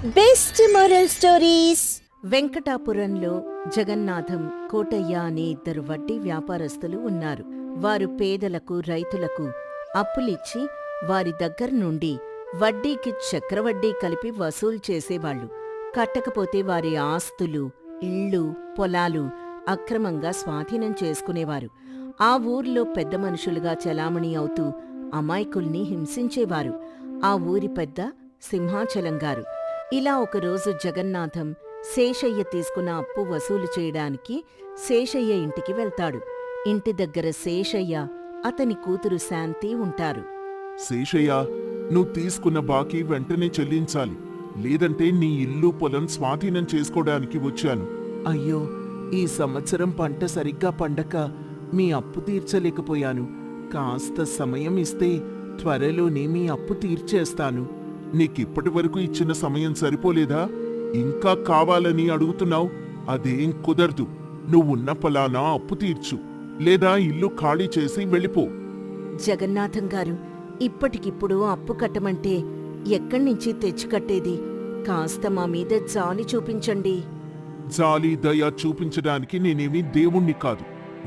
Best moral stories. వెంకటాపురంలో జగన్నాథం, కోటయ్య అనే ఇద్దరు వడ్డీ వ్యాపారస్తులు ఉన్నారు. వారు పేదలకు, రైతులకు అప్పులిచ్చి వారి దగ్గర నుండి వడ్డీకి చక్రవడ్డీ కలిపి వసూలు చేసేవాళ్లు. కట్టకపోతే వారి ఆస్తులు, ఇళ్ళు, పొలాలు అక్రమంగా స్వాధీనం చేసుకునేవారు. ఆ ఊర్లో పెద్ద మనుషులుగా చలామణి అవుతూ అమాయకుల్ని హింసించేవారు. ఆ ఊరి పెద్ద సింహాచలంగారు. ఇలా ఒకరోజు జగన్నాథం శేషయ్య తీసుకున్న అప్పు వసూలు చేయడానికి శేషయ్య ఇంటికి వెళ్తాడు. ఇంటి దగ్గర శేషయ్య, అతని కూతురు శాంతి ఉంటారు. శేషయ్య, నువ్వు తీసుకున్న బాకీ వెంటనే చెల్లించాలి, లేదంటే నీ ఇల్లు పొలం స్వాధీనం చేసుకోవడానికి వచ్చాను. అయ్యో, ఈ సంవత్సరం పంట సరిగ్గా పండక మీ అప్పు తీర్చలేకపోయాను. కాస్త సమయం ఇస్తే త్వరలోనే మీ అప్పు తీర్చేస్తాను. నీకిప్పటి వరకు ఇచ్చిన సమయం సరిపోలేదా? ఇంకా కావాలని అడుగుతున్నావు? అదేం కుదరదు. నువ్వున్న ఫలానా అప్పు తీర్చు, లేదా ఇల్లు ఖాళీ చేసి వెళ్ళిపో. జగన్నాథం గారు, ఇప్పటికిప్పుడు అప్పు కట్టమంటే ఎక్కడ్నించి తెచ్చి కట్టేది? కాస్త మా మీద జాలి చూపించండి. జాలి దయ చూపించడానికి నేనేమీ దేవుణ్ణి కాదు,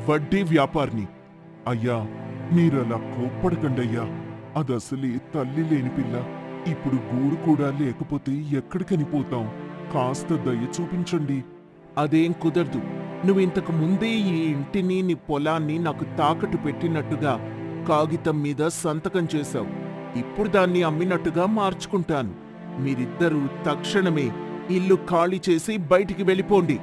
వడ్డీ వ్యాపారిని. అయ్యా, మీరలా కోప్పడకండయ్యా. అదసలే తల్లి లేని పిల్ల. ఇప్పుడు గూడు కూడా లేకపోతే ఎక్కడికని పోతాం? కాస్త దయ చూపించండి. అదేం కుదరదు. నువ్వింతకు ముందే ఈ ఇంటిని, నీ పొలాన్ని నాకు తాకట్టు పెట్టినట్టుగా కాగితం మీద సంతకం చేశావు. ఇప్పుడు దాన్ని అమ్మినట్టుగా మార్చుకుంటాను. మీరిద్దరూ తక్షణమే ఇల్లు ఖాళీ చేసి బయటికి వెళ్ళిపోండి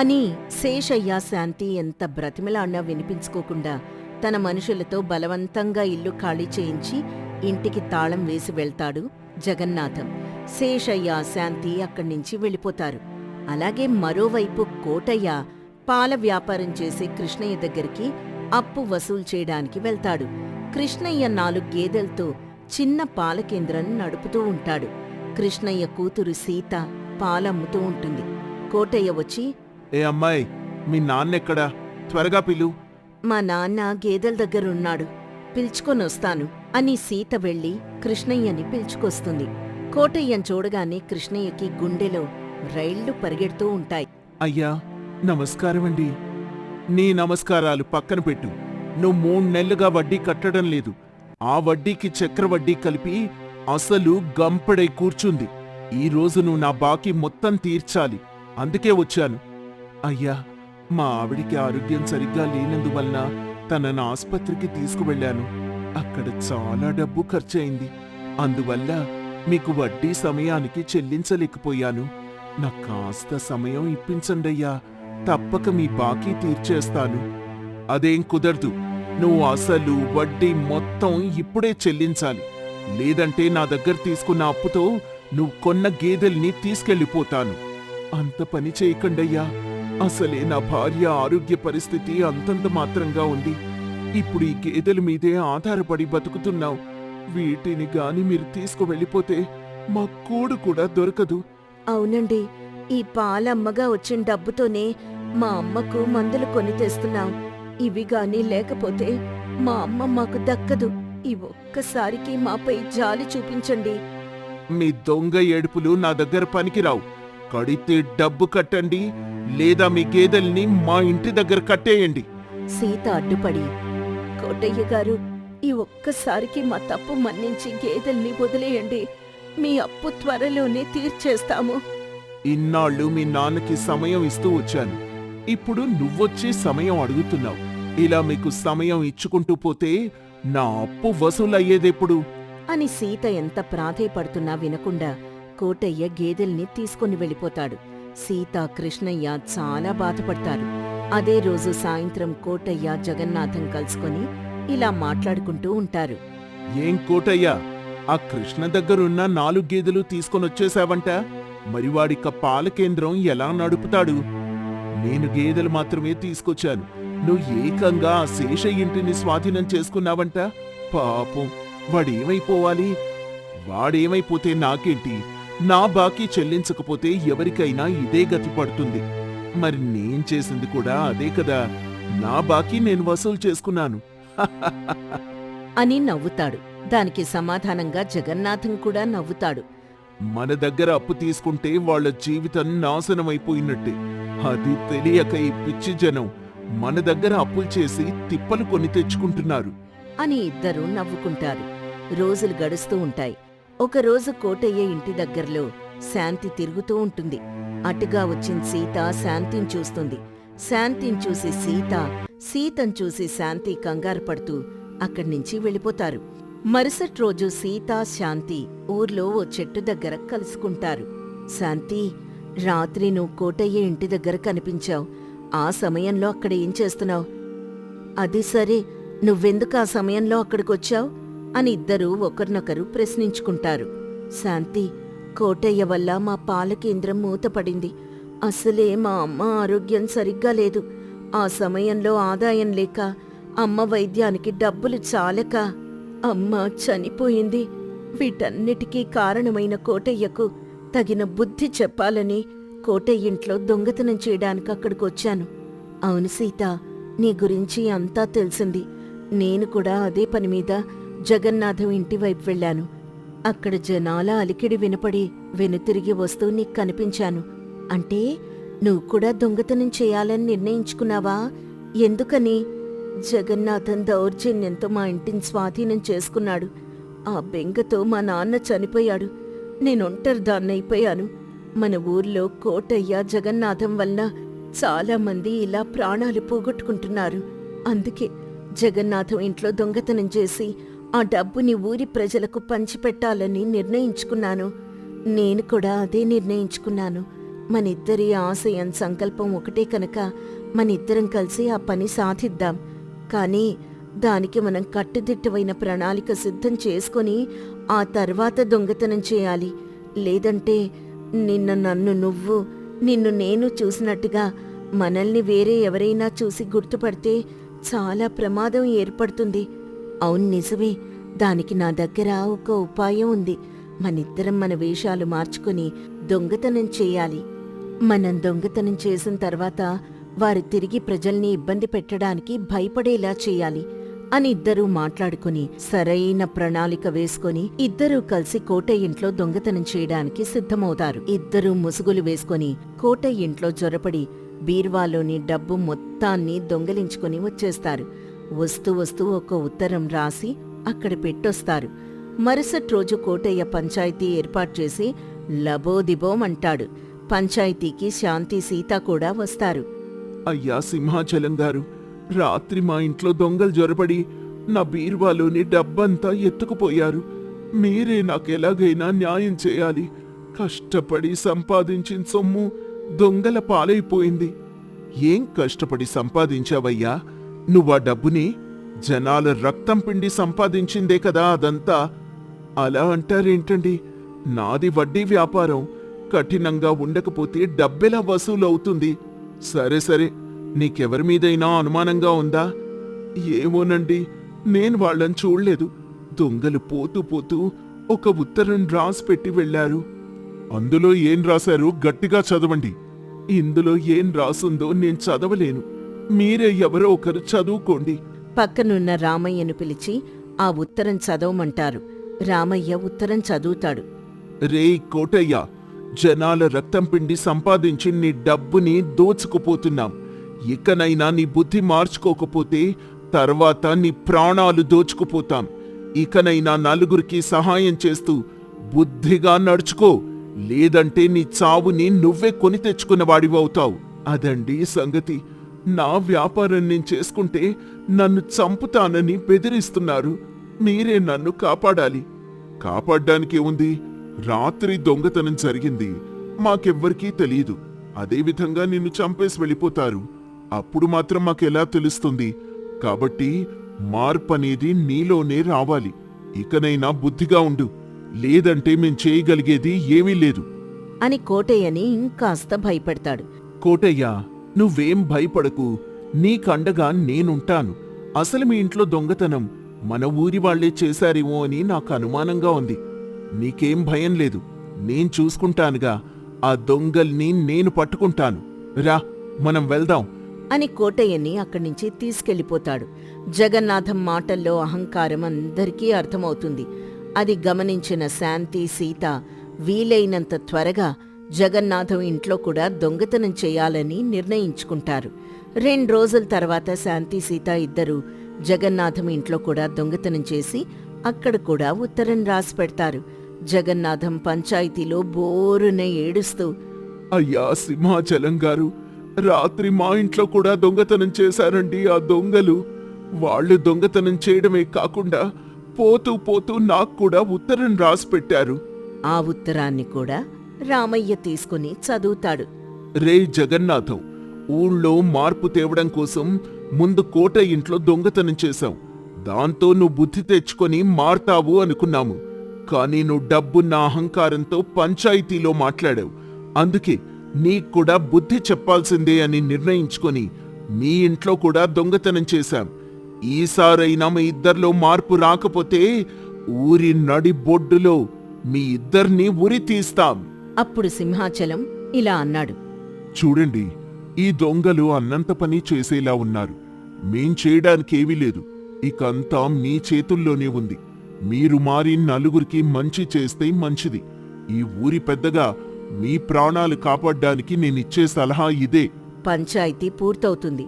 అని శేషయ్య, శాంతి ఎంత బ్రతిమలాడినా వినిపించుకోకుండా తన మనుషులతో బలవంతంగా ఇల్లు ఖాళీ చేయించి ఇంటికి తాళం వేసి వెళ్తాడు జగన్నాథం. శేషయ్య, శాంతి అక్కడ్నించి వెళ్ళిపోతారు. అలాగే మరోవైపు కోటయ్య పాల వ్యాపారం చేసే కృష్ణయ్య దగ్గరికి అప్పు వసూలు చేయడానికి వెళ్తాడు. కృష్ణయ్య 4 గేదెలతో చిన్న పాల కేంద్రం నడుపుతూ ఉంటాడు. కృష్ణయ్య కూతురు సీత పాలమ్ముతూ ఉంటుంది. కోటయ్య వచ్చి, ఏ అమ్మాయి, మీ నాన్నెక్కడా? త్వరగా పిలు. మా నాన్న గేదెల దగ్గరున్నాడు, పిలుచుకొనొస్తాను అని సీత వెళ్లి కృష్ణయ్యని పిలుచుకొస్తుంది. కోటయ్యను చూడగానే కృష్ణయ్యకి గుండెలో రైళ్లు పరిగెడుతూ ఉంటాయి. అయ్యా, నమస్కారమండి. నీ నమస్కారాలు పక్కన పెట్టు. నువ్వు 3 నెలలుగా వడ్డీ కట్టడం లేదు. ఆ వడ్డీకి చక్రవడ్డీ కలిపి అసలు గంపడై కూర్చుంది. ఈ రోజు నువ్వు నా బాకీ మొత్తం తీర్చాలి. అందుకే వచ్చాను. అయ్యా, మా ఆవిడికి ఆరోగ్యం సరిగ్గా లేనందువలన తనను ఆస్పత్రికి తీసుకువెళ్లాను. అక్కడ చాలా డబ్బు ఖర్చయింది. అందువల్ల మీకు వడ్డీ సమయానికి చెల్లించలేకపోయాను. నాకు కాస్త సమయం ఇప్పించండయ్యా. తప్పక మీ బాకీ తీర్చేస్తాను. అదేం కుదరదు. నువ్వు అసలు వడ్డీ మొత్తం ఇప్పుడే చెల్లించాలి, లేదంటే నా దగ్గర తీసుకున్న అప్పుతో నువ్వు కొన్న గేదెల్ని తీసుకెళ్ళిపోతాను. అంత పని చేయకండయ్యా. అసలే నా భార్య ఆరోగ్య పరిస్థితి అంతంత మాత్రంగా ఉంది. ఇప్పుడు ఈ గేదెల మీదే ఆధారపడి బతుకుతున్నావు. వీటిని గాని మీరు తీసుకువెళ్ళిపోతే మా కూడు కూడా దొరకదు. అవునండి, ఈ పాలమ్మగా వచ్చిన డబ్బుతోనే మా అమ్మకు మందులు కొని తెస్తున్నాం. ఇవి గాని లేకపోతే మా అమ్మ మాకు దక్కదు. ఈ ఒక్కసారికి మాపై జాలి చూపించండి. మీ దొంగ ఏడుపులు నా దగ్గర పనికిరావు. కడితే డబ్బు కట్టండి, లేదా మీ గేదెల్ని మా ఇంటి దగ్గర కట్టేయండి. సీత అడ్డుపడి, కోటయ్య గారు, ఈ ఒక్కసారికి మా తప్పు మన్నించి గేదెల్ని వదిలేయండి. మీ అప్పు త్వరలోనే తీర్చేస్తాము. ఇన్నాళ్ళు మీ నాన్నకి సమయం ఇస్తూ వచ్చాను. ఇప్పుడు నువ్వొచ్చి సమయం అడుగుతున్నావు. ఇలా మీకు సమయం ఇచ్చుకుంటూ పోతే నా అప్పు వసూలయ్యేదెప్పుడు? అని సీత ఎంత ప్రాధేయపడుతున్నా వినకుండా కోటయ్య గేదెల్ని తీసుకుని వెళ్ళిపోతాడు. సీత, కృష్ణయ్య చాలా బాధపడతారు. అదే రోజు సాయంత్రం కోటయ్య, జగన్నాథం కలుసుకొని ఇలా మాట్లాడుకుంటూ ఉంటారు. ఏం కోటయ్యా, ఆ కృష్ణ దగ్గరున్న 4 గేదెలు తీసుకొనొచ్చేశావంట. మరి వాడిక పాల కేంద్రం ఎలా నడుపుతాడు? నేను గేదెలు మాత్రమే తీసుకొచ్చాను. నువ్వు ఏకంగా ఆ శేష ఇంటిని స్వాధీనం చేసుకున్నావంట. పాపం, వాడేమైపోవాలి? వాడేమైపోతే నాకేంటి? నా బాకీ చెల్లించకపోతే ఎవరికైనా ఇదే గతి పడుతుంది. మరి నేను చేసింది కూడా అదే కదా. నా బాకీ నేను వసూలు చేసుకున్నాను అని నవ్వుతాడు. దానికి సమాధానంగా జగన్నాథం కూడా నవ్వుతాడు. మన దగ్గర అప్పు తీసుకుంటే వాళ్ళ జీవితం నాశనమైపోయినట్టే. అది తెలియక ఈ పిచ్చి జనం మన దగ్గర అప్పులు చేసి తిప్పలు కొని తెచ్చుకుంటున్నారు. అని ఇద్దరూ నవ్వుకుంటారు. రోజులు గడుస్తూ ఉంటాయి. ఒకరోజు కోటయ్య ఇంటి దగ్గరలో శాంతి తిరుగుతూ ఉంటుంది. అటుగా వచ్చిన సీత శాంతిని చూస్తుంది. శాంతిని చూసి సీతను చూసి శాంతి కంగారు పడుతూ అక్కడ్నించి వెళ్ళిపోతారు. మరుసటి రోజు సీత, శాంతి ఊర్లో ఓ చెట్టు దగ్గర కలుసుకుంటారు. శాంతి, రాత్రి నువ్వు కోటయ్య ఇంటి దగ్గర కనిపించావు. ఆ సమయంలో అక్కడ ఏం చేస్తున్నావు? అది సరే, నువ్వెందుకు ఆ సమయంలో అక్కడికొచ్చావు? అని ఇద్దరూ ఒకరినొకరు ప్రశ్నించుకుంటారు. శాంతి, కోటయ్య వల్ల మా పాల కేంద్రం మూతపడింది. అసలే మా అమ్మ ఆరోగ్యం సరిగ్గా లేదు. ఆ సమయంలో ఆదాయం లేక, అమ్మ వైద్యానికి డబ్బులు చాలక అమ్మ చనిపోయింది. వీటన్నిటికీ కారణమైన కోటయ్యకు తగిన బుద్ధి చెప్పాలని కోటయ్య ఇంట్లో దొంగతనం చేయడానికి అక్కడికొచ్చాను. అవును సీత, నీ గురించి అంతా తెలిసింది. నేను కూడా అదే పని మీద జగన్నాథం ఇంటి వైపు వెళ్ళాను. అక్కడ జనాల అలికిడి వినపడి వెనుతిరిగి వస్తూ నీకు కనిపించాను. అంటే నువ్వు కూడా దొంగతనం చేయాలని నిర్ణయించుకున్నావా? ఎందుకని? జగన్నాథం దౌర్జన్యంతో మా ఇంటిని స్వాధీనం చేసుకున్నాడు. ఆ బెంగతో మా నాన్న చనిపోయాడు. నేనొంటరిదాన్నైపోయాను. మన ఊర్లో కోటయ్య, జగన్నాథం వల్ల చాలామంది ఇలా ప్రాణాలు పోగొట్టుకుంటున్నారు. అందుకే జగన్నాథం ఇంట్లో దొంగతనం చేసి ఆ డబ్బుని ఊరి ప్రజలకు పంచిపెట్టాలని నిర్ణయించుకున్నాను. నేను కూడా అదే నిర్ణయించుకున్నాను. మనిద్దరి ఆశయం, సంకల్పం ఒకటే కనుక మనిద్దరం కలిసి ఆ పని సాధిద్దాం. కానీ దానికి మనం కట్టుదిట్టమైన ప్రణాళిక సిద్ధం చేసుకొని ఆ తర్వాత దొంగతనం చేయాలి. లేదంటే నిన్ను నేను చూసినట్టుగా మనల్ని వేరే ఎవరైనా చూసి గుర్తుపడితే చాలా ప్రమాదం ఏర్పడుతుంది. అవును, నిజమే. దానికి నా దగ్గర ఒక ఉపాయం ఉంది. మనిద్దరం మన వేషాలు మార్చుకుని దొంగతనం చేయాలి. మనం దొంగతనం చేసిన తర్వాత వారు తిరిగి ప్రజల్ని ఇబ్బంది పెట్టడానికి భయపడేలా చేయాలి అని ఇద్దరూ మాట్లాడుకుని సరైన ప్రణాళిక వేసుకొని ఇద్దరూ కలిసి కోటయ్య ఇంట్లో దొంగతనం చేయడానికి సిద్ధమవుతారు. ఇద్దరూ ముసుగులు వేసుకొని కోటయ్య ఇంట్లో జొరపడి బీర్వాలోని డబ్బు మొత్తాన్ని దొంగలించుకుని వచ్చేస్తారు. వస్తూ వస్తూ ఒక ఉత్తరం రాసి అక్కడ పెట్టొస్తారు. మరుసటి రోజు కోటయ్య పంచాయతీ ఏర్పాటు చేసి లబోదిబోమంటాడు. పంచాయతీకి శాంతి, సీత కూడా వస్తారు. అయ్యా సింహాచలం గారు, రాత్రి మా ఇంట్లో దొంగలు జొరబడి నా బీర్వాలోని డబ్బంతా ఎత్తుకుపోయారు. మీరే నాకెలాగైనా న్యాయం చేయాలి. కష్టపడి సంపాదించిన సొమ్ము దొంగల పాలైపోయింది. ఏం కష్టపడి సంపాదించావయ్యా? నువ్వా డబ్బుని జనాల రక్తం పిండి సంపాదించిందే కదా అదంతా. అలా అంటారేంటండి? నాది వడ్డీ వ్యాపారం. కఠినంగా ఉండకపోతే డబ్బెలా వసూలవుతుంది? సరే సరే, నీకెవరి మీదైనా అనుమానంగా ఉందా? ఏమోనండి, నేను వాళ్ళని చూడలేదు. దొంగలు పోతూ పోతూ ఒక ఉత్తరం రాసిపెట్టి వెళ్లారు. అందులో ఏం రాశారు? గట్టిగా చదవండి. ఇందులో ఏం రాసుందో నేను చదవలేను. మీరే ఎవరో ఒకరు చదువుకోండి. పక్కనున్న రామయ్యను పిలిచి ఆ ఉత్తరం చదవమంటారు. రామయ్య ఉత్తరం చదువుతాడు. రేయ్ కోటయ్య, జనాల రక్తం పిండి సంపాదించి నీ డబ్బుని దోచుకుపోతున్నాం. ఇకనైనా నీ బుద్ధి మార్చుకోకపోతే తర్వాత నీ ప్రాణాలు దోచుకుపోతాం. ఇకనైనా నలుగురికి సహాయం చేస్తూ బుద్ధిగా నడుచుకో, లేదంటే నీ చావుని నువ్వే కొని తెచ్చుకున్నవాడివవుతావు. అదండి సంగతి. నా వ్యాపారం నేను చేసుకుంటే నన్ను చంపుతానని బెదిరిస్తున్నారు. మీరే నన్ను కాపాడాలి. కాపాడ్డానికి ఉంది. రాత్రి దొంగతనం జరిగింది, మాకెవ్వరికీ తెలీదు. అదేవిధంగా నిన్ను చంపేసి వెళ్ళిపోతారు. అప్పుడు మాత్రం మాకెలా తెలుస్తుంది? కాబట్టి మార్పనేది నీలోనే రావాలి. ఇకనైనా బుద్ధిగా ఉండు, లేదంటే మేం చేయగలిగేది ఏమీ లేదు అని కోటయ్యని ఇంకాస్త భయపెడతాడు. కోటయ్య, నువ్వేం భయపడకు. నీకండగా నేనుంటాను. అసలు మీ ఇంట్లో దొంగతనం మన ఊరి వాళ్లే చేశారేమో అని నాకు అనుమానంగా ఉంది. నీకేం భయం లేదు, నేను చూసుకుంటానుగా. ఆ దొంగల్ని నేను పట్టుకుంటాను. రా, మనం వెళ్దాం అని కోటయ్యని అక్కడ్నించి తీసుకెళ్ళిపోతాడు. జగన్నాథం మాటల్లో అహంకారం అందరికీ అర్థమవుతుంది. అది గమనించిన శాంతి, సీత వీలైనంత త్వరగా జగన్నాథం ఇంట్లో కూడా దొంగతనం చేయాలని నిర్ణయించుకుంటారు. 2 రోజుల తర్వాత శాంతి సీత ఇద్దరూ జగన్నాథం ఇంట్లో కూడా దొంగతనం చేసి అక్కడ కూడా ఉత్తరం రాసి పెడతారు. జగన్నాథం పంచాయతీలో బోరున ఏడుస్తూ, అయ్యా సింహాచలం గారు, రాత్రి మా ఇంట్లో కూడా దొంగతనం చేశారండి ఆ దొంగలు. వాళ్ళు దొంగతనం చేయడమే కాకుండా పోతూ పోతూ నాకు కూడా ఉత్తరం రాసి పెట్టారు. ఆ ఉత్తరాన్ని కూడా రామయ్య తీసుకుని చదువుతాడు. రే జగన్నాథం, ఊళ్ళో మార్పు తేవడం కోసం ముందు కోట ఇంట్లో దొంగతనం చేశాం. దాంతో నువ్వు బుద్ధి తెచ్చుకొని మారతావు అనుకున్నాము. కానీ నువ్వు డబ్బున్న అహంకారంతో పంచాయతీలో మాట్లాడావు. అందుకే నీక్కూడా బుద్ధి చెప్పాల్సిందే అని నిర్ణయించుకొని మీ ఇంట్లో కూడా దొంగతనం చేశాం. ఈసారైనా మీ ఇద్దరిలో మార్పు రాకపోతే ఊరి నడి బొడ్డులో మీ ఇద్దరినీ ఉరి తీస్తాం. అప్పుడు సింహాచలం ఇలా అన్నాడు. చూడండి, ఈ దొంగలు అన్నంత పని చేసేలా ఉన్నారు. మేం చేయడానికేమీ లేదు. ఇకంతా మీ చేతుల్లోనే ఉంది. మీరు మారి నలుగురికి మంచి చేస్తే మంచిది. ఈ ఊరి పెద్దగా మీ ప్రాణాలు కాపాడ్డానికి నేనిచ్చే సలహా ఇదే. పంచాయతీ పూర్తవుతుంది.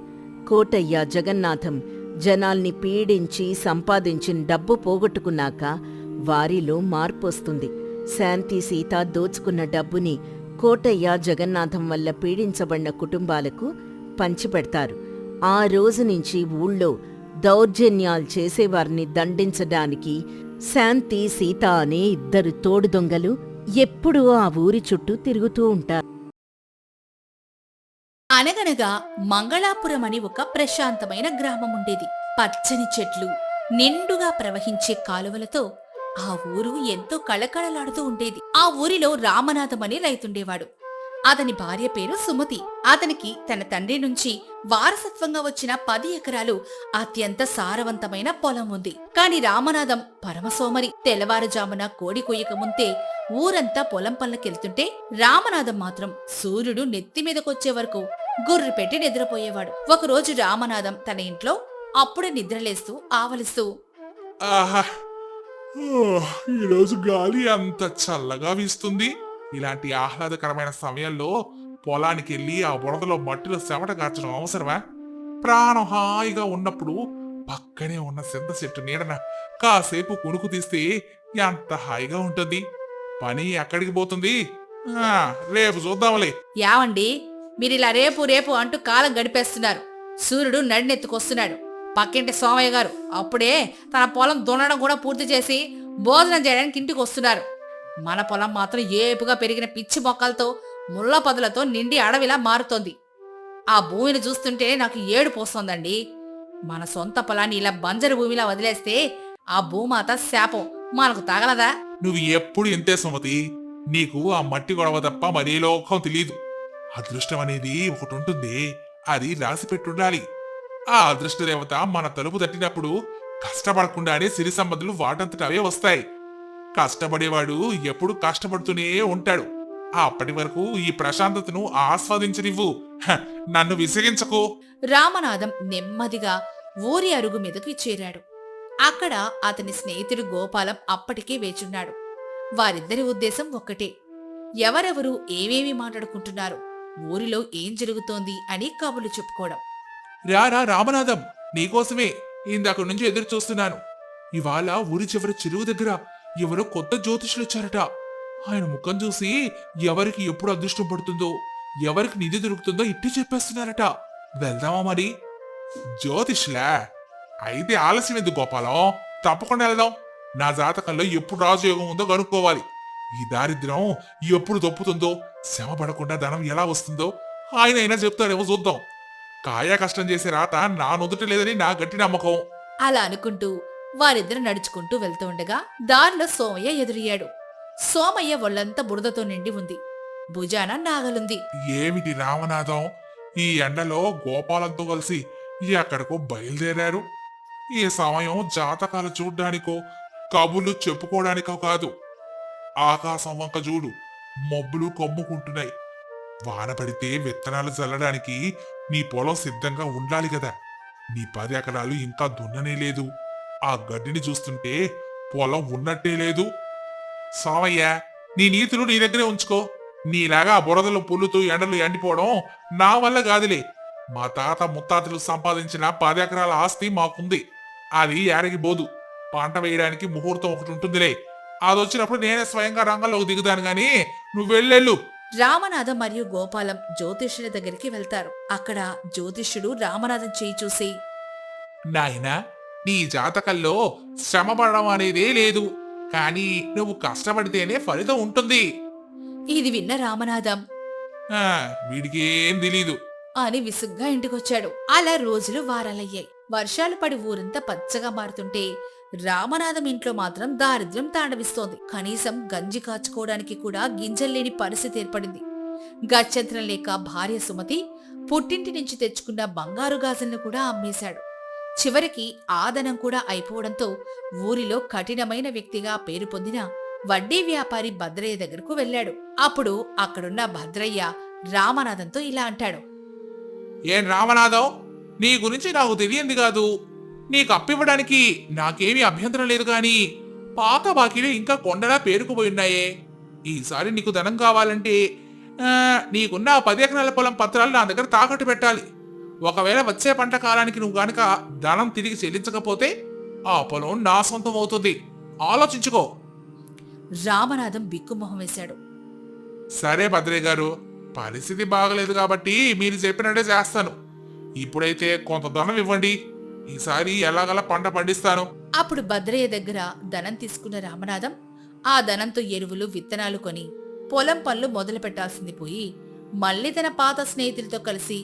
కోటయ్య, జగన్నాథం జనాల్ని పీడించి సంపాదించిన డబ్బు పోగొట్టుకున్నాక వారిలో మార్పొస్తుంది. శాంతి సీత దోచుకున్న డబ్బుని కోటయ్య, జగన్నాథం వల్ల పీడించబడిన కుటుంబాలకు పంచిపెడతారు. ఆ రోజు నుంచి ఊళ్ళో దౌర్జన్యాలు చేసేవారిని దండించడానికి శాంతి, సీత అనే ఇద్దరు తోడు దొంగలు ఎప్పుడూ ఆ ఊరి చుట్టూ తిరుగుతూ ఉంటారు. అనగనగా మంగళాపురం అని ఒక ప్రశాంతమైన గ్రామం ఉండేది. పచ్చని చెట్లు, నిండుగా ప్రవహించే కాలువలతో ఆ ఊరు ఎంతో కళకళలాడుతూ ఉండేది. ఆ ఊరిలో రామనాథం అనే రైతుండేవాడు. అతని భార్య పేరు సుమతి. అతనికి తన తండ్రి నుంచి వారసత్వంగా వచ్చిన 10 ఎకరాలు అత్యంత సారవంతమైన పొలం ఉంది. కాని రామనాథం పరమసోమరి. తెల్లవారుజామున కోడి కొయ్యక ముందే ఊరంతా పొలం పనులకెళ్తుంటే రామనాథం మాత్రం సూర్యుడు నెత్తిమీదకొచ్చే వరకు గుర్రు పెట్టి నిద్రపోయేవాడు. ఒకరోజు రామనాథం తన ఇంట్లో అప్పుడే నిద్రలేస్తూ ఆవలిస్తూ, ఆహా, ఈరోజు గాలి అంత చల్లగా వీస్తుంది. ఇలాంటి ఆహ్లాదకరమైన సమయంలో పొలానికి వెళ్ళి ఆ బురదలో మట్టిలో చెమట కార్చడం అవసరమా? ప్రాణం హాయిగా ఉన్నప్పుడు పక్కనే ఉన్న సింత చెట్టు నీడన కాసేపు కునుకు తీస్తే ఎంత హాయిగా ఉంటుంది. పని ఎక్కడికి పోతుంది? రేపు చూద్దాంలే. యావండి, మీరిలా రేపు రేపు అంటూ కాలం గడిపేస్తున్నారు. సూర్యుడు నడినెత్తుకొస్తున్నాడు. పక్కింటి సోమయ్య గారు అప్పుడే తన పొలం దున్నడం కూడా పూర్తి చేసి భోజనం చేయడానికి ఇంటికి వస్తున్నారు. మన పొలం మాత్రం ఏపుగా పెరిగిన పిచ్చి మొక్కలతో, ముళ్ళ పొదలతో నిండి అడవిలా మారుతోంది. ఆ భూమిని చూస్తుంటే నాకు ఏడుపు వస్తోందండి. మన సొంత పొలాన్ని ఇలా బంజరు భూమిలా వదిలేస్తే ఆ భూమాత శాపం మనకు తగలదా? నువ్వు ఎప్పుడు ఇంతే సుమతి. నీకు ఆ మట్టి గొడవ తప్ప మరీ లోకం తెలీదు. అదృష్టం అనేది ఒకటి ఉంటుంది. అది రాసి పెట్టుండాలి. ఆ అదృష్ట దేవత మన తలుపు తట్టినప్పుడు కష్టపడకుండానే సిరి సంపదలు వాటంతట అవే వస్తాయి. కష్టపడేవాడు ఎప్పుడు కష్టపడుతూనే ఉంటాడు. అప్పటి వరకు ఈ ప్రశాంతతను ఆస్వాదించనివ్వు. నన్ను విసిగించకు. రామనాథం నెమ్మదిగా ఊరి అరుగు మీదకి చేరాడు. అక్కడ అతని స్నేహితుడు గోపాలం అప్పటికే వేచున్నాడు. వారిద్దరి ఉద్దేశం ఒక్కటే. ఎవరెవరు ఏమేమి మాట్లాడుకుంటున్నారు, ఊరిలో ఏం జరుగుతోంది అని కబుర్లు చెప్పుకోవడం. రారా రామనాథం, నీకోసమే ఇందాక నుంచి ఎదురు చూస్తున్నాను. ఇవాళ ఊరి చివరి చెరువు దగ్గర ఎవరో కొత్త జ్యోతిషులు వచ్చారట. ఆయన ముఖం చూసి ఎవరికి ఎప్పుడు అదృష్టం పడుతుందో, ఎవరికి నిధి దొరుకుతుందో ఇట్టి చెప్పేస్తున్నారట. వెళ్దామా మరి? జ్యోతిష్లా? అయితే ఆలస్యం ఎందుకు గోపాలం? తప్పకుండా వెళ్దాం. నా జాతకంలో ఎప్పుడు రాజయోగం ఉందో కనుక్కోవాలి. ఈ దారిద్ర్యం ఎప్పుడు తప్పుతుందో, శ్రమ పడకుండా ధనం ఎలా వస్తుందో ఆయన అయినా చెప్తాడేమో చూద్దాం. కాయా కష్టం చేసే రాత నా నొదుట లేదని నా గట్టి నమ్మకం. అలా అనుకుంటూ వారిద్దరు నడుచుకుంటూ వెళ్తూ ఉండగా దారిలో సోమయ్య ఎదురయ్యాడు. సోమయ్య ఒళ్లంతా బురదతో నిండి ఉంది. భుజాన నాగలుంది. ఏమిటి రామనాథం, ఈ ఎండలో గోపాలంతో కలిసి ఎక్కడికో బయలుదేరారు? ఈ సమయం జాతకాలు చూడ్డానికో కబుర్లు చెప్పుకోవడానికో కాదు. ఆకాశం వంక చూడు, మబ్బులు కమ్ముకుంటున్నాయి. వాన పడితే విత్తనాలు చల్లడానికి నీ పొలం సిద్ధంగా ఉండాలి కదా. నీ 10 ఎకరాలు ఇంకా దున్ననే లేదు. ఆ గడ్డిని చూస్తుంటే పొలం ఉన్నట్టే లేదు. సోమయ్య, నీ నీతులు నీ దగ్గరే ఉంచుకో. నీలాగా బురదలు పుల్లుతూ ఎండలు ఎండిపోవడం నా వల్ల కాదులే. మా తాత ముత్తాతలు సంపాదించిన 10 ఎకరాల ఆస్తి మాకుంది. అది ఏడకి బోదు. పంట వేయడానికి ముహూర్తం ఒకటి ఉంటుందిలే. అదొచ్చినప్పుడు నేనే స్వయంగా రంగంలోకి దిగుతాను గాని నువ్వు వెళ్ళెళ్ళు. రామనాథం మరియు గోపాలం జ్యోతిష్యుడి దగ్గరికి వెళ్తారు. అక్కడ జ్యోతిష్యుడు రామనాథం చేయి చూసి, నాయనా, నీ జాతకంలో శ్రమపడడం అనేదే లేదు. కానీ నువ్వు కష్టపడితేనే ఫలితం ఉంటుంది. ఇది విన్న రామనాథం వీడికి ఏం తెలీదు అని విసుగ్గా ఇంటికొచ్చాడు. అలా రోజులు వారాలయ్యాయి. వర్షాలు పడి ఊరంతా పచ్చగా మారుతుంటే రామనాథం ఇంట్లో మాత్రం దారిద్ర్యం తాండవిస్తోంది. కనీసం గంజి కాచుకోవడానికి కూడా గింజల్లేని పరిస్థితి ఏర్పడింది. గత్యంతరం లేక భార్య సుమతి పుట్టింటి నుంచి తెచ్చుకున్న బంగారు గాజులను కూడా అమ్మేశాడు. చివరికి ఆదనం కూడా అయిపోవడంతో ఊరిలో కఠినమైన వ్యక్తిగా పేరు పొందిన వడ్డీ వ్యాపారి భద్రయ్య దగ్గరకు వెళ్ళాడు. అప్పుడు అక్కడున్న భద్రయ్య రామనాథంతో ఇలా అంటాడు. ఏం రామనాథం, నీ గురించి నాకు తెలియంది కాదు. నీకు అప్పివ్వడానికి నాకేమీ అభ్యంతరం లేదు గాని పాత బాకీలు ఇంకా కొండలా పేరుకుపోయిన్నాయే. ఈసారి నీకు ధనం కావాలంటే నీకున్న 10 ఎకరాల పొలం పత్రాలు నా దగ్గర తాకట్టు పెట్టాలి. ఒకవేళ వచ్చే పంట కాలానికి నువ్వు గనక ధనం తిరిగి చెల్లించకపోతే ఆ పొలం నా సొంతం అవుతుంది. ఆలోచించుకో. రామనాథం బిక్కుమొహం వేశాడు. సరే భద్రయ్య గారు, పరిస్థితి బాగలేదు కాబట్టి మీరు చెప్పినట్టే చేస్తాను. ఇప్పుడైతే కొంత ధనం ఇవ్వండి. ఈసారి ఎలాగలా పంట పండిస్తాను. అప్పుడు భద్రయ్య దగ్గర ధనం తీసుకున్న రామనాథం ఆ ధనంతో ఎరువులు విత్తనాలు కొని పొలం పనులు మొదలు పెట్టాల్సింది పోయి మళ్లీ తన పాత స్నేహితులతో కలిసి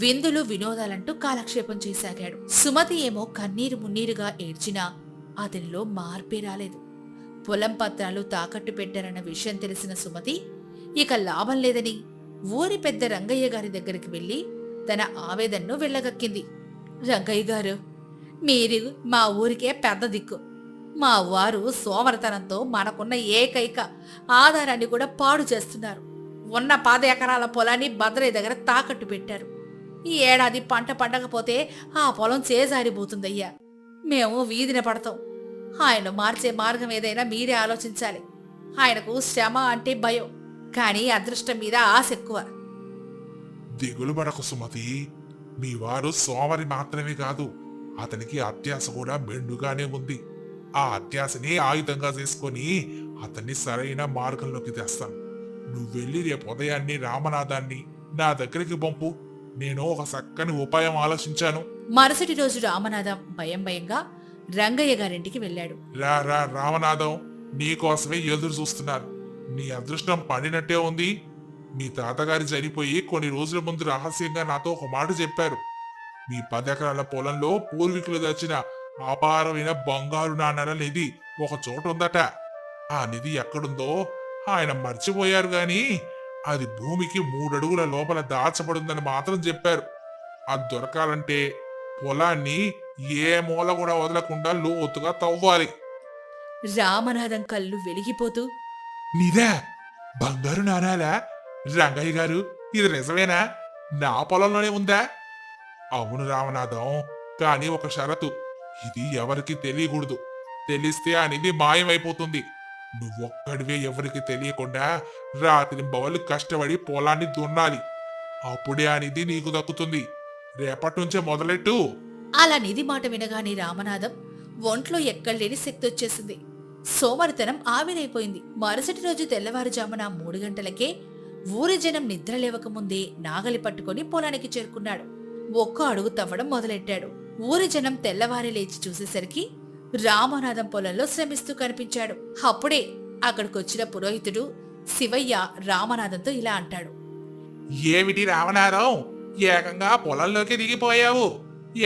విందులు వినోదాలంటూ కాలక్షేపం చేసాగాడు. సుమతి ఏమో కన్నీరు మున్నీరుగా ఏడ్చినా అతనిలో మార్పే రాలేదు. పొలం పత్రాలు తాకట్టు పెట్టారన్న విషయం తెలిసిన సుమతి ఇక లాభం లేదని ఊరి పెద్ద రంగయ్య గారి దగ్గరికి వెళ్లి తన ఆవేదనను వెళ్ళగక్కింది. రంగయ్య గారు, మీరు మా ఊరికే పెద్ద దిక్కు. మా వారు సోమరతనంతో మనకున్న ఏకైక ఆధారాన్ని కూడా పాడు చేస్తున్నారు. ఉన్న 10 ఎకరాల పొలాన్ని భద్రయ్య దగ్గర తాకట్టు పెట్టారు. ఈ ఏడాది పంట పండకపోతే ఆ పొలం చేజారిపోతుందయ్యా. మేము వీధిన పడతాం. ఆయన మార్చే మార్గం ఏదైనా మీరే ఆలోచించాలి. ఆయనకు శ్రమ అంటే భయం, కానీ అదృష్టం మీద ఆశ ఎక్కువ. దిగులు పడకు సుమతి. మీ వారు సోమరి మాత్రమే కాదు, అతనికి అత్యాశ కూడా మెండుగానే ఉంది. ఆ అత్యాశని ఆయుధంగా చేసుకొని అతన్ని సరైన మార్గంలోకి తెస్తాను. నువ్వు వెళ్ళి రేపు ఉదయాన్నే రామనాథాన్ని నా దగ్గరికి పంపు. నేను ఒక చక్కని ఉపాయం ఆలోచించాను. మరుసటి రోజు రామనాథం భయంగా రంగయ్య గారింటికి వెళ్ళాడు. రా రామనాథం, నీకోసమే ఎదురు చూస్తున్నారు. నీ అదృష్టం పండినట్టే ఉంది. మీ తాతగారి చనిపోయి కొన్ని రోజుల ముందు రహస్యంగా నాతో ఒక మాట చెప్పారు. మీ 10 ఎకరాల పొలంలో పూర్వీకులు తెచ్చిన అపారమైన బంగారు నాణాల నిధి ఒక చోట ఉందట. ఆ నిధి ఎక్కడుందో ఆయన మర్చిపోయారు గాని అది భూమికి 3 అడుగుల లోపల దాచబడుందని మాత్రం చెప్పారు. అది దొరకాలంటే పొలాన్ని ఏ మూల కూడా వదలకుండా లోతుగా తవ్వాలి. రామనాథం కళ్ళు వెలిగిపోతూ, నిదా బంగారు నాణాలా? రంగయ్య గారు, ఇది నిజమేనా? నా పొలంలోనే ఉందా? అవును రామనాథం, కానీ ఒక షరతు. ఇది ఎవరికి తెలియకూడదు. తెలిస్తే ఆ నిధి మాయమైపోతుంది. నువ్వొక్కడివే ఎవరికి తెలియకుండా రాత్రి బవలు కష్టపడి పొలాన్ని దున్నాలి. అప్పుడే ఆ నిధి నీకు దక్కుతుంది. రేపటి నుంచే మొదలెట్టు. అలా నిధి మాట వినగానే రామనాథం ఒంట్లో ఎక్కడలేని శక్తి వచ్చేసింది. సోమరితనం ఆవిరైపోయింది. మరుసటి రోజు తెల్లవారుజామున 3 గంటలకే ఊరి జనం నిద్ర లేవకముందే నాగలి పట్టుకుని పొలానికి చేరుకున్నాడు. ఒక్క అడుగు తవ్వడం మొదలెట్టాడు. ఊరి జనం తెల్లవారి లేచి చూసేసరికి రామనాథం పొలంలో శ్రమిస్తూ కనిపించాడు. అప్పుడే అక్కడికొచ్చిన పురోహితుడు శివయ్య రామనాథంతో ఇలా అంటాడు. ఏమిటి రామనాథం, ఏకంగా పొలంలోకి దిగిపోయావు?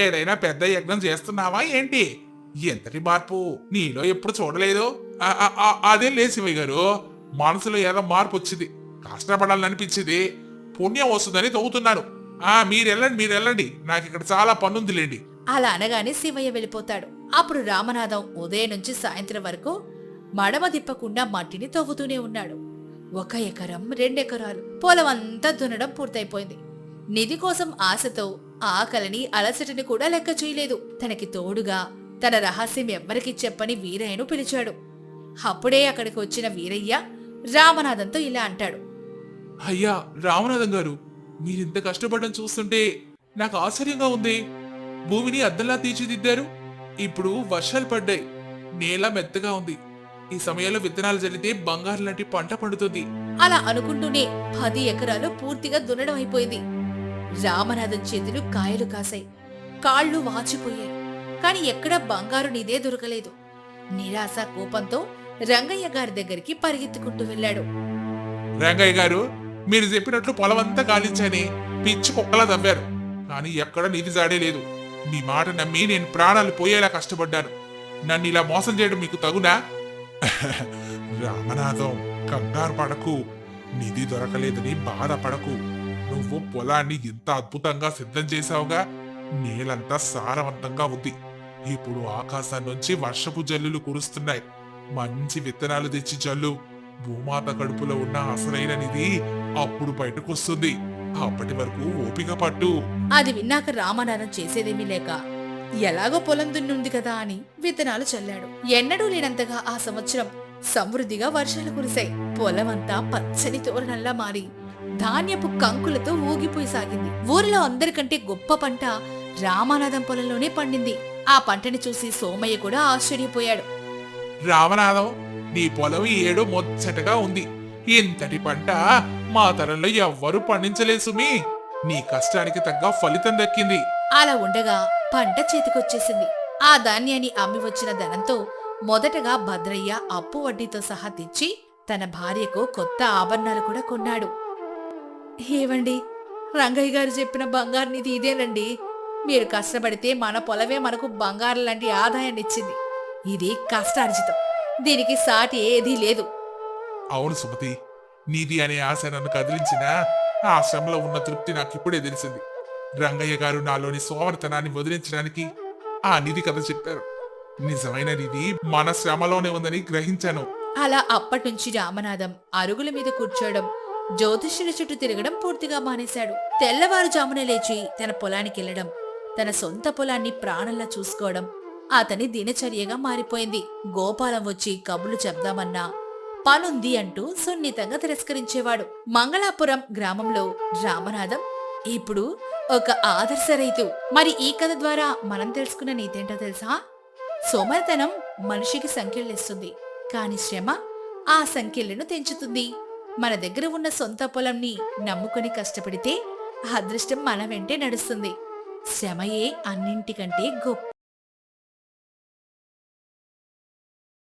ఏదైనా పెద్ద యజ్ఞం చేస్తున్నావా ఏంటి? ఎంతటి మార్పు నీలో ఎప్పుడు చూడలేదు. అదేం లేదు శివయ్య గారు, మనసులో ఏదో మార్పు వచ్చింది. కష్టపడాలనిపించింది. పుణ్యం వస్తుందని తవ్వుతున్నాను. మీరెళ్ళండి, నాకు ఇక్కడ చాలా పనుందిలేండి. అలా అనగానే శివయ్య వెళ్ళిపోతాడు. అప్పుడు రామనాథం ఉదయం నుంచి సాయంత్రం వరకు మడమ తిప్పకుండా మట్టిని తవ్వుతూనే ఉన్నాడు. 1 ఎకరం 2 ఎకరాలు పొలం అంతా దున్నడం పూర్తయిపోయింది. నిధి కోసం ఆశతో ఆకలిని అలసటని కూడా లెక్క చేయలేదు. తనకి తోడుగా తన రహస్యం ఎవ్వరికీ చెప్పని వీరయ్యను పిలిచాడు. అప్పుడే అక్కడికి వచ్చిన వీరయ్య రామనాథంతో ఇలా అంటాడు. అయ్యా రామనాథం గారు, మీరింత కష్టపడడం చూస్తుంటే నాకు ఆశ్చర్యంగా ఉంది. భూమిని అద్దంలా తీర్చిదిద్దారు. ఇప్పుడు వర్షాలు పడ్డాయి, నేల మెత్తగా ఉంది. ఈ సమయంలో విత్తనాలు జల్లితే బంగారు లాంటి పంట పండుతుంది. అలా అనుకుంటూనే 10 ఎకరాలు పూర్తిగా దున్నడం అయిపోయింది. రామనాథం చేతులు కాయలు కాశాయి, కాళ్ళు వాచిపోయాయి. కాని ఎక్కడా బంగారు నిదే దొరకలేదు. నిరాశ కోపంతో రంగయ్య గారి దగ్గరికి పరిగెత్తుకుంటూ వెళ్ళాడు. రంగయ్య గారు, మీరు చెప్పినట్లు పొలమంతా గాలించానే, పిచ్చి కుక్కలా తవ్వారు, కానీ ఎక్కడ నిధి జాడే లేదు. మీ మాట నమ్మి నేను ప్రాణాలు పోయేలా కష్టపడ్డాను. నన్ను ఇలా మోసం చేయడం మీకు తగునా? రామనాథం, కంగారు పడకు. నిధి దొరకలేదని బాధపడకు. నువ్వు పొలాన్ని ఇంత అద్భుతంగా సిద్ధం చేశావుగా. నేలంతా సారవంతంగా ఉంది. ఇప్పుడు ఆకాశం నుంచి వర్షపు జల్లులు కురుస్తున్నాయి. మంచి విత్తనాలు తెచ్చి జల్లు. భూమాత కడుపులో ఉన్న అసలైన నిధి అప్పుడు బయటకొస్తుంది. అప్పటి వరకు ఓపిక పట్టు. అది విన్నాక రామనాథం చేసేదేమీ లేక ఎలాగో పొలం దున్నుంది కదా అని విత్తనాలు చల్లాడు. ఎన్నడూ లేనంతగా ఆ సంవత్సరం సమృద్ధిగా వర్షాలు కురిశాయి. పొలమంతా పచ్చని తోరణంలా మారి ధాన్యపు కంకులతో ఊగిపోయి సాగింది. ఊరిలో అందరికంటే గొప్ప పంట రామనాథం పొలంలోనే పండింది. ఆ పంటని చూసి సోమయ్య కూడా ఆశ్చర్యపోయాడు. రామనాథం, నీ పొలం ఈ ఏడు ముచ్చటగా ఉంది. ఇంతటి పంట మా తరంలో ఎవ్వరూ పండించలేదు సుమి. నీ కష్టానికి తగ్గ ఫలితం దక్కింది. అలా ఉండగా పంట చేతికొచ్చేసింది. ఆ ధాన్యాన్ని అమ్మి వచ్చిన ధనంతో మొదటగా భద్రయ్య అప్పు వడ్డీతో సహా తెచ్చి తన భార్యకు కొత్త ఆభరణాలు కూడా కొన్నాడు. ఏవండి, రంగయ్య గారు చెప్పిన బంగారు నిధి ఇదేనండి. మీరు కష్టపడితే మన పొలమే మనకు బంగారం లాంటి ఆదాయాన్ని ఇచ్చింది. ఇది కష్టార్జితం, దీనికి సాటి ఏదీ లేదు. అవును సుమతి, నీది అనే ఆశ నన్ను కదిలించిన ఆ శ్రమలో ఉన్న తృప్తి నాకిప్పుడే తెలిసింది. రంగయ్య గారు నాలోని సోమరితనాన్ని వదిలించడానికి ఆ నిధి కథ చెప్పారు. నిజమైన నిధి మన శ్రమలోనే ఉందని గ్రహించాను. అలా అప్పటినుంచి రామనాథం అరుగుల మీద కూర్చోవడం, జ్యోతిష్యుల చుట్టూ తిరగడం పూర్తిగా మానేశాడు. తెల్లవారుజామున లేచి తన పొలానికెళ్లడం, తన సొంత పొలాన్ని ప్రాణంలా చూసుకోవడం అతని దినచర్యగా మారిపోయింది. గోపాలం వచ్చి కబుర్లు చెప్దామన్నా పనుంది అంటూ సున్నితంగా తిరస్కరించేవాడు. మంగళాపురం గ్రామంలో రామనాథం ఇప్పుడు ఒక ఆదర్శ రైతు. మరి ఈ కథ ద్వారా మనం తెలుసుకున్న నీతేంటో తెలుసా? సోమరితనం మనిషికి సంఖ్యలేస్తుంది, కాని శ్రమ ఆ సంఖ్యలను తెంచుతుంది. మన దగ్గర ఉన్న సొంత పొలంని నమ్ముకుని కష్టపడితే అదృష్టం మన వెంటే నడుస్తుంది. శ్రమయే అన్నింటికంటే గొప్ప